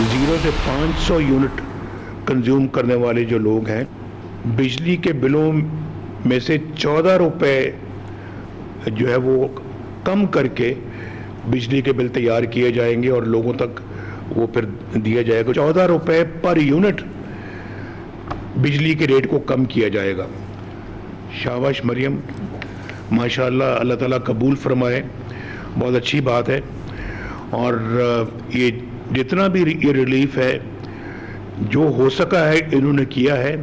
0 से 500 unit consume करने वाले जो लोग हैं, बिजली के बिलों में से 14 रुपए जो है वो कम करके बिजली के बिल तैयार किए जाएंगे और लोगों तक वो फिर दिया जाएगा। 14 रुपए पर यूनिट बिजली के रेट को कम किया जाएगा। शाबाश मरियम, माशाल्लाह, अल्लाह ताला कबूल फरमाए, बहुत अच्छी बात है। और ये जितना भी ये रिलीफ है जो हो सका है इन्होंने किया है।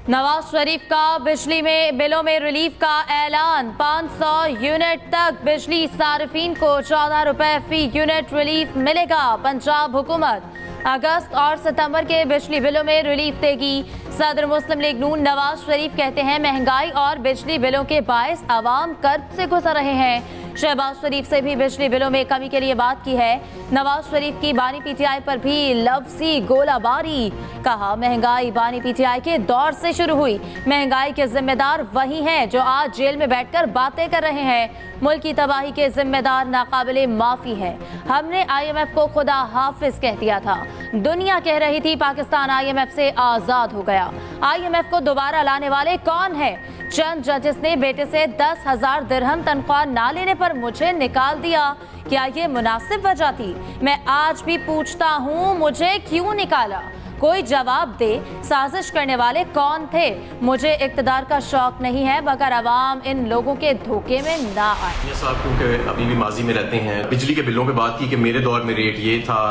नवाज शरीफ का बिजली में बिलों में रिलीफ का ऐलान। 500 यूनिट तक बिजली सार्फिन को 14 रुपए फी यूनिट रिलीफ मिलेगा। पंजाब हुकूमत अगस्त और सितंबर के बिजली बिलों में रिलीफ देगी। सदर मुस्लिम लीग नून नवाज शरीफ कहते हैं महंगाई और बिजली बिलों के बायस आवाम कर्ज से गुजर रहे हैं। शहबाज शरीफ से भी बिजली बिलों में कमी के लिए बात की है। नवाज शरीफ की बानी पीटीआई पर भी लफ्जी गोलाबारी। कहा महंगाई बानी पीटीआई के दौर से शुरू हुई। महंगाई के जिम्मेदार वही हैं जो आज जेल में बैठकर बातें कर रहे हैं। मुल्क की तबाही के जिम्मेदार नाकाबिले माफी है। हमने IMF को खुदा हाफिज कह दिया था। दुनिया कह रही थी पाकिस्तान IMF से आजाद हो गया। IMF को दोबारा लाने वाले कौन है? चंद जजेस ने बेटे से 10,000 दिरहम तनख्वाह ना लेने पर मुझे निकाल दिया। क्या ये मुनासिब वजह थी? मैं आज भी पूछता हूँ, मुझे क्यों निकाला? कोई जवाब दे। साजिश करने वाले कौन थे? मुझे इक़्तिदार का शौक नहीं है मगर अवाम इन लोगों के धोखे में ना आए। मियां साहब क्योंकि अभी भी माजी में रहते हैं, बिजली के बिलों पे बात की कि मेरे दौर में रेट ये था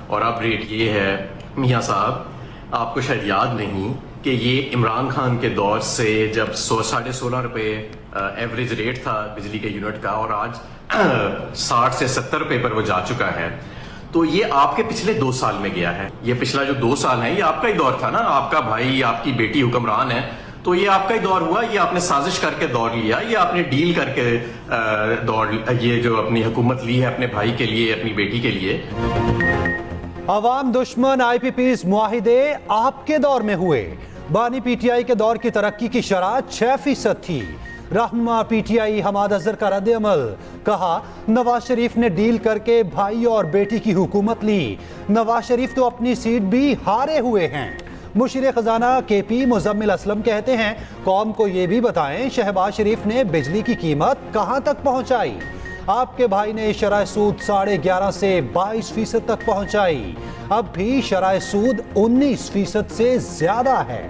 और अब रेट ये है। मियां साहब आपको शायद याद नहीं कि ये इमरान खान के दौर से जब 16.5 रुपए एवरेज रेट था बिजली के यूनिट का और आज 60 से 70 रुपए पर वो जा चुका है, तो ये आपके पिछले 2 साल में गया है। ये पिछला जो 2 साल है ये आपका ही दौर था ना, आपका भाई आपकी बेटी हुक्मरान है, तो ये आपका ही दौर हुआ। ये आपने साजिश करके दौर लिया, ये आपने डील करके दौर, ये जो अपनी हुकूमत ली है अपने भाई के लिए, अपनी बेटी के लिए। अवाम दुश्मन IPPs मुआहिदे आपके दौर में हुए। बानी PTI के दौर की तरक्की की शरह 6% थी। रहनुमा PTI हमाद अजहर का रद्द अमल। कहा नवाज शरीफ ने डील करके भाई और बेटी की हुकूमत ली। नवाज शरीफ तो अपनी सीट भी हारे हुए हैं। मुशीर खजाना KP मुजम्मिल असलम कहते हैं कौम को ये भी बताएं शहबाज शरीफ ने बिजली की कीमत कहां तक पहुंचाई। आपके भाई ने शरह सूद 11.5 से 22% तक पहुंचाई। अब भी शरह सूद 19% से ज्यादा है।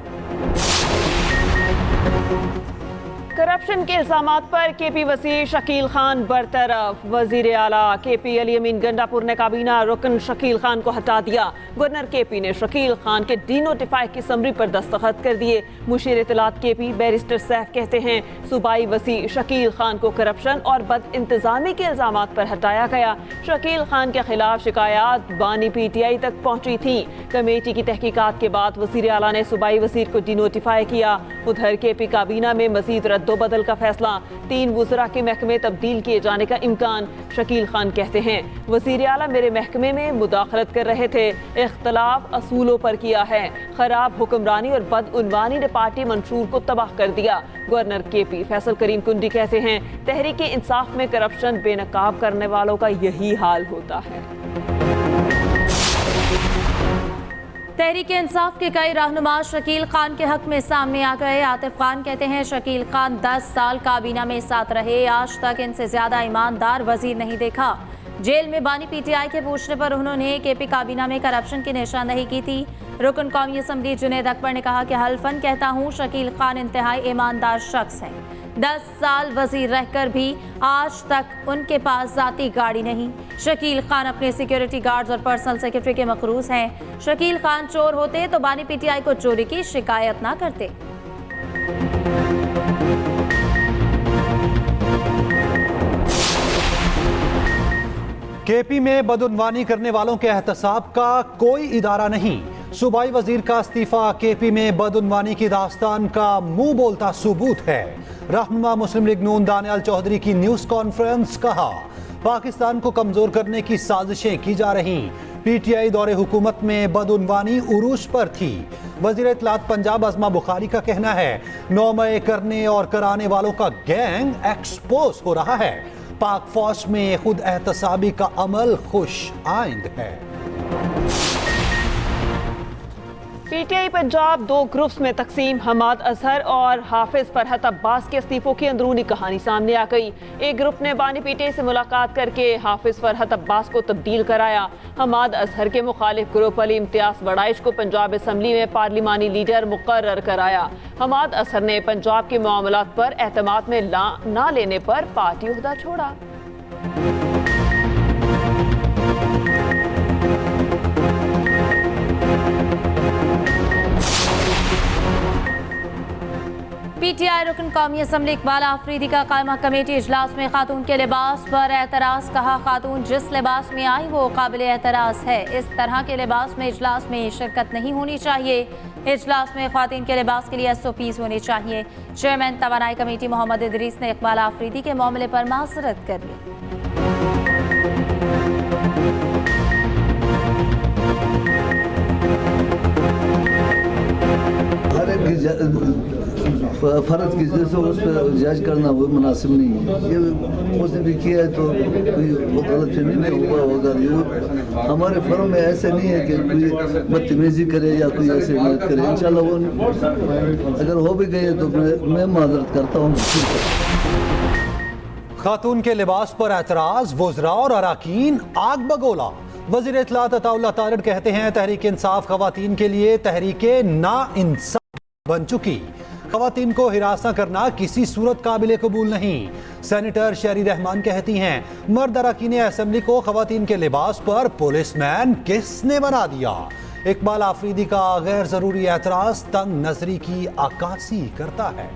करप्शन के इल्जामात पर KP वज़ीर शकील खान बरतरफ। वज़ीर आला KP अली अमीन गंडापुर ने काबीना रुकन शकील खान को हटा दिया। गवर्नर KP ने शकील खान के डीनोटिफाई की समरी पर दस्तखत कर दिए। मुशीर इत्तलात KP बैरिस्टर सैफ कहते हैं सूबाई वज़ीर शकील खान को करप्शन और बद इंतजामी के इल्जामात पर हटाया गया। शकील खान के खिलाफ शिकायत बानी PTI तक पहुंची थी। कमेटी की तहकीकात के बाद वज़ीर आला ने सूबाई वज़ीर को डीनोटिफाई किया। उधर KP काबीना में मजीद रद्दो बदल का फैसला। 3 वुज़रा के महकमे तब्दील किए जाने का इम्कान। शकील खान कहते हैं वज़ीर आला मेरे महकमे में मुदाखलत कर रहे थे, इख्तलाफ असूलों पर किया है। खराब हुक्मरानी और बदउनवानी ने पार्टी मंशूर को तबाह कर दिया। गवर्नर KP फैसल करीम कुंडी कहते हैं तहरीक इंसाफ में करप्शन बेनकाब करने वालों का यही हाल होता है। तहरीक इंसाफ के कई रहनुमा शकील खान के हक में सामने आ गए। आतिफ खान कहते हैं शकील खान 10 साल काबीना में साथ रहे, आज तक इनसे ज्यादा ईमानदार वजीर नहीं देखा। जेल में बानी PTI के पूछने पर उन्होंने KP काबीना में करप्शन की निशानदेही की थी। रुकन कौमी असम्बली जुनैद अकबर ने कहा कि हल्फन कहता हूँ शकील खान इंतहाई ईमानदार शख्स है। 10 साल वजीर रहकर भी आज तक उनके पास जाती गाड़ी नहीं। शकील खान अपने सिक्योरिटी गार्ड्स और पर्सनल सेक्रेटरी के मकरूज हैं। शकील खान चोर होते तो बानी PTI को चोरी की शिकायत ना करते। KP में बदउनवानी करने वालों के एहतसाब का कोई इदारा नहीं। सूबाई वजीर का इस्तीफा KP में बदउनवानी की दास्तान का मुंह बोलता सबूत है। रहनुमा मुस्लिम लीग नून दानियाल चौधरी की न्यूज़ कॉन्फ्रेंस। कहा पाकिस्तान को कमजोर करने की साजिशें की जा रही। PTI दौरे हुकूमत में बदउनवानी उरूज पर थी। वज़ीर इत्तलात पंजाब अज़मा बुखारी का कहना है नौमय करने और कराने वालों का गैंग एक्सपोज हो रहा है। पाक फौज में खुद एहतसाबी का अमल खुश आइंद है। पीटीआई पंजाब दो ग्रुप्स में तकसीम। हमाद अजहर और हाफिज फरहत अब्बास के इस्तीफों की अंदरूनी कहानी सामने आ गई। एक ग्रुप ने बानी पीटीआई से मुलाकात करके हाफिज फरहत अब्बास को तब्दील कराया। हमाद अजहर के मुखालिफ ग्रुप अली इम्तियाज बड़ाइश को पंजाब असम्बली में पार्लिमानी लीडर मुकर्रर कराया। हमाद अजहर ने पंजाब के मामलात पर एतमाद में ना लेने पर पार्टी ओहदा छोड़ा। पीटीआई रुकन कौमी असम्बली इकबाल आफरीदी का कायमा कमेटी इजलास में खातून के लिबास पर एतराज़। कहा, खातून जिस लिबास में आई वो काबिल एतराज़ है। इस तरह के लिबास में इजलास में शिरकत नहीं होनी चाहिए। इजलास में ख्वातीन के लिबास के लिए SOPs होने चाहिए। चेयरमैन तवानाई कमेटी मोहम्मद इदरीस ने इकबाल आफरीदी के मामले पर माजरत कर ली। फर्ज की जैसे उस पर जज करना वो मुनासिब नहीं है। ये उसने भी किया है तो कोई गलत फहमी नहीं हुआ होगा। ये हमारे फर्म में ऐसे नहीं है कि कोई बदतमीजी करे या कोई ऐसे मदद करे। इंशाल्लाह वो अगर हो भी गए तो मैं माजरत करता हूँ। खातून के लिबास पर एतराज, वुज़रा और अराकीन आग बगोला। वज़ीर इत्तलात अताउल्लाह तारड़ कहते हैं, तहरीक इंसाफ खवातीन के लिए तहरीक ना इंसाफ बन चुकी। खवातीन को हिरासा करना किसी सूरत काबिल कबूल नहीं। सेनेटर शहरी रहमान कहती हैं, मर्द अरकान असेंबली को खवातीन के लिबास पर पुलिसमैन किसने बना दिया। इकबाल आफरीदी का गैर जरूरी एतराज तंग नजरी की अक्कासी करता है।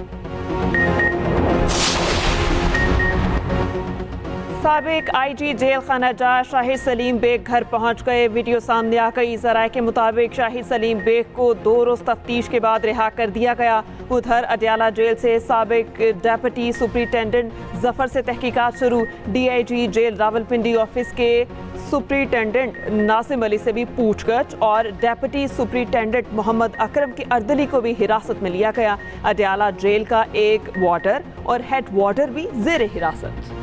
साबिक IG जेल खाना जा शाहिद सलीम बेग घर पहुंच गए। वीडियो सामने आ गई। ज़राए के मुताबिक शाहिद सलीम बेग को 2 रोज़ तफ्तीश के बाद रिहा कर दिया गया। उधर अडयाला जेल से साबिक डेप्यूटी सुपरिटेंडेंट जफर से तहकीकात शुरू। DIG जेल रावलपिंडी ऑफिस के सुपरिटेंडेंट नासिम अली से भी पूछगछ और डेप्यूटी सुपरिटेंडेंट मोहम्मद अकरम की अर्दली को भी हिरासत में लिया गया। अडयाला जेल का एक वार्डर और हेड वार्डर भी जेर हिरासत।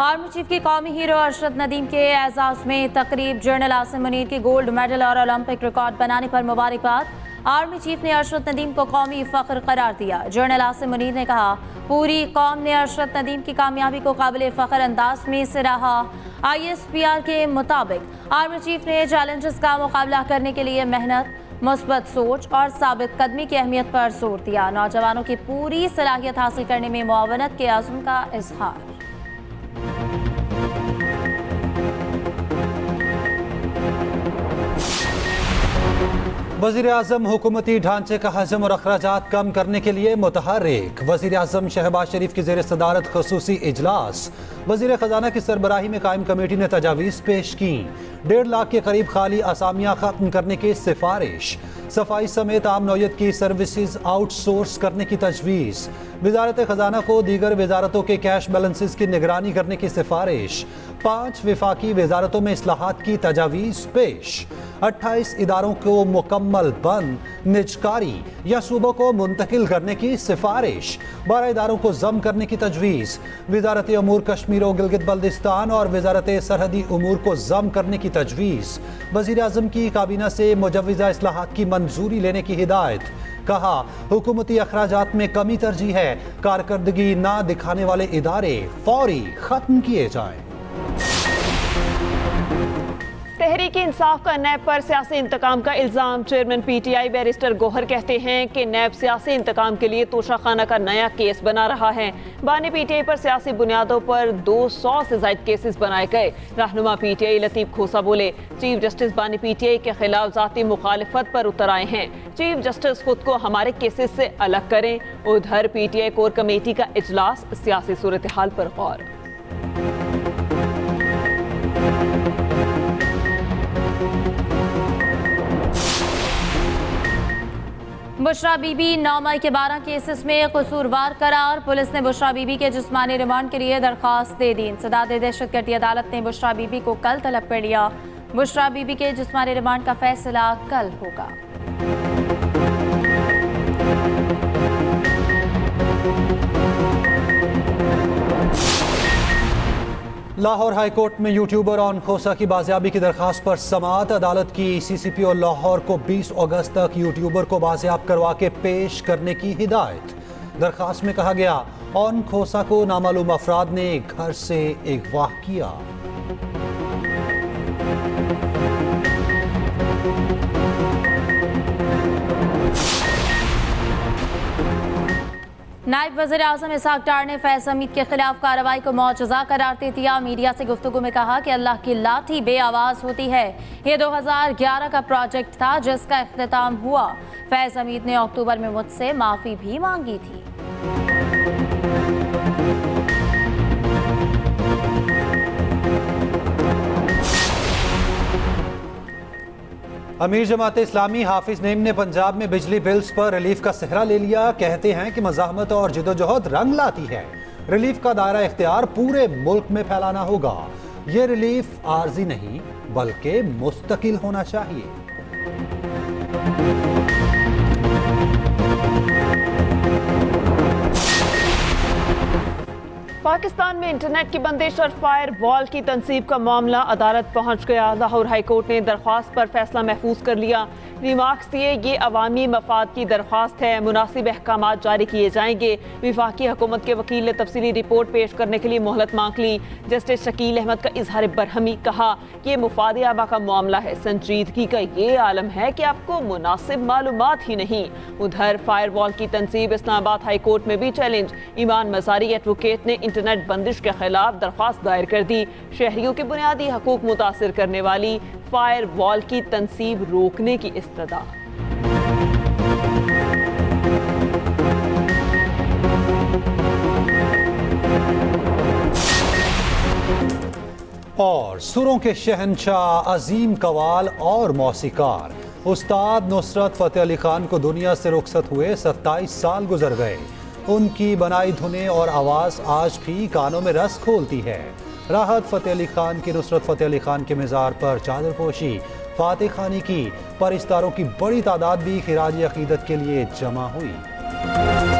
आर्मी चीफ की कौमी हीरो अरशद नदीम के एजाज में तकरीब। जनरल आसिम मुनीर की गोल्ड मेडल और ओलंपिक रिकॉर्ड बनाने पर मुबारकबाद। आर्मी चीफ ने अरशद नदीम को कौमी फख्र करार दिया। जनरल आसिम मुनीर ने कहा, पूरी कौम ने अरशद नदीम की कामयाबी को काबिल फख्र अंदाज में सराहा। ISPR के मुताबिक आर्मी चीफ ने चैलेंजेस का मुकाबला करने के लिए मेहनत, मुस्बत सोच और साबित कदमी की अहमियत पर जोर दिया। नौजवानों की पूरी सलाहियत हासिल करने में मुआवनत के आज़म का इजहार। वज़ीर आज़म हुकूमती ढांचे का हजम और अखराजात कम करने के लिए मुतहर्रिक। वज़ीर आज़म शहबाज शरीफ की ज़ेर सदारत खसूसी इजलास। वज़ीर ख़जाना की सरबराही में कायम कमेटी ने तजावीज़ पेश की। 1.5 लाख के करीब खाली असामियाँ ख़त्म करने की सिफारिश। सफाई समेत आम नौयत की सर्विसेज आउटसोर्स करने की तजवीज़। वज़ारत ख़जाना को दीगर वज़ारतों के कैश बैलेंसेस की निगरानी करने की सिफारिश। 5 विफाकी वज़ारतों में इस्लाहात की तजावीज़ पेश। 28 इदारों को मुकम्मल बंद, निजकारी या सूबों को मुंतकिल करने की सिफारिश। 12 इदारों को जम करने की तजवीज़। वज़ारत अमूर कश्मीर और गिलगित बल्दिस्तान और वज़ारत सरहदी उमूर को जम करने की तजवीज़। वज़ीर आज़म की काबीना से मुजव्वज़ा इस्लाहात की मंजूरी लेने की हिदायत। कहा, हुकूमती अखराजात में कमी तरजीह है। कारकर्दगी ना दिखाने वाले इदारे फौरी खत्म किए जाएं। तहरीक इंसाफ का नैब पर सियासी इंतकाम का इल्ज़ाम। चेयरमैन PTI बैरिस्टर गौहर कहते हैं कि नैब सियासी इंतकाम के लिए तोशाखाना का नया केस बना रहा है। बानी PTI पर सियासी बुनियादों पर 200 से ज़ायद केसेस बनाए गए। रहनुमा PTI लतीफ़ खोसा बोले, चीफ जस्टिस बानी PTI के खिलाफ ज़ाती मुखालिफत पर उतर आए हैं। चीफ जस्टिस खुद को हमारे केसेस से अलग करें। उधर PTI कोर कमेटी का इजलास, सियासी सूरत हाल पर गौर। बुशरा बीबी 9 मई के 12 केसेस में कसूरवार करार। पुलिस ने बुशरा बीबी के जिस्मानी रिमांड के लिए दरख्वास्त दे दी। इंसदाद दहशतगर्दी अदालत ने बुशरा बीबी को कल तलब कर लिया। बुशरा बीबी के जिस्मानी रिमांड का फैसला कल होगा। لاہور ہائی کورٹ میں یوٹیوبر اون کھوسا کی بازیابی کی درخواست پر سماعت، عدالت کی سی سی پی او لاہور کو 20 اگست تک یوٹیوبر کو بازیاب کروا کے پیش کرنے کی ہدایت۔ درخواست میں کہا گیا اون کھوسا کو نامعلوم افراد نے گھر سے اغوا کیا۔ نائب وزیر اعظم اسحاق ڈار نے فیض حمید کے خلاف کارروائی کو معجزہ قرار دے دیا۔ میڈیا سے گفتگو میں کہا کہ اللہ کی لاٹھی بے آواز ہوتی ہے۔ یہ 2011 کا پروجیکٹ تھا جس کا اختتام ہوا۔ فیض حمید نے اکتوبر میں مجھ سے معافی بھی مانگی تھی۔ امیر جماعت اسلامی حافظ نعیم نے پنجاب میں بجلی بلز پر ریلیف کا سہرا لے لیا۔ کہتے ہیں کہ مزاحمت اور جدوجہد رنگ لاتی ہے۔ ریلیف کا دائرہ اختیار پورے ملک میں پھیلانا ہوگا۔ یہ ریلیف عارضی نہیں بلکہ مستقل ہونا چاہیے۔ پاکستان میں انٹرنیٹ کی بندش اور فائر وال کی تنصیب کا معاملہ عدالت پہنچ گیا۔ لاہور ہائی کورٹ نے درخواست پر فیصلہ محفوظ کر لیا۔ ریمارکس دیے یہ عوامی مفاد کی درخواست ہے، مناسب احکامات جاری کیے جائیں گے۔ وفاقی حکومت کے وکیل نے تفصیلی رپورٹ پیش کرنے کے لیے مہلت مانگ لی۔ جسٹس شکیل احمد کا اظہار برہمی، کہا یہ مفاد عامہ کا معاملہ ہے، سنجیدگی کا یہ عالم ہے کہ آپ کو مناسب معلومات ہی نہیں۔ ادھر فائر وال کی تنصیب اسلام آباد ہائی کورٹ میں بھی چیلنج۔ ایمان مزاری ایڈوکیٹ نے انٹرنیٹ بندش کے خلاف درخواست دائر کر دی۔ شہریوں کے بنیادی حقوق متاثر کرنے والی فائر وال کی تنصیب روکنے کی استدعا۔ اور سروں کے شہنشاہ، عظیم قوال اور موسیقار استاد نصرت فتح علی خان کو دنیا سے رخصت ہوئے 27 سال گزر گئے۔ ان کی بنائی دھنیں اور آواز آج بھی کانوں میں رس کھولتی ہے۔ راحت فتح علی خان کی نصرت فتح علی خان کے مزار پر چادر پوشی، فاتح خانی کی، پرستاروں کی بڑی تعداد بھی خراج عقیدت کے لیے جمع ہوئی۔